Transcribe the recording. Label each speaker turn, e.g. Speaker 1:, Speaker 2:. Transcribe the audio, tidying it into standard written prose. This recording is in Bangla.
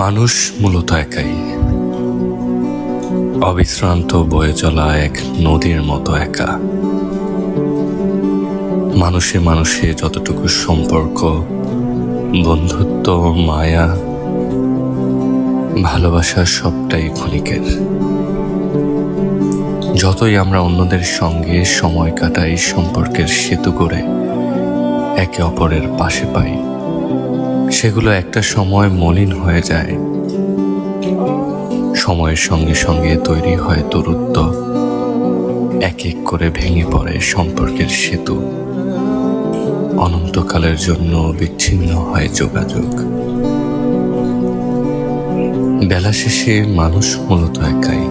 Speaker 1: মানুষ মূলত একাই, অবিশ্রান্ত বয়ে চলা এক নদীর মতো একা। মানুষে মানুষে যতটুকু সম্পর্ক, বন্ধুত্ব, মায়া, ভালোবাসা সবটাই ক্ষণিকের। যতই আমরা অন্যদের সঙ্গে সময় কাটাই, সম্পর্কের সেতু করে একে অপরের পাশে পাই, সেগুলো একটা সময় মলিন হয়ে যায়। সময়ের সঙ্গে সঙ্গে তৈরি হয় দূরত্ব, এক এক করে ভেঙে পড়ে সম্পর্কের সেতু, অনন্তকালের জন্য বিচ্ছিন্ন হয় যোগাযোগ। বেলা শেষে মানুষ মূলত একাই।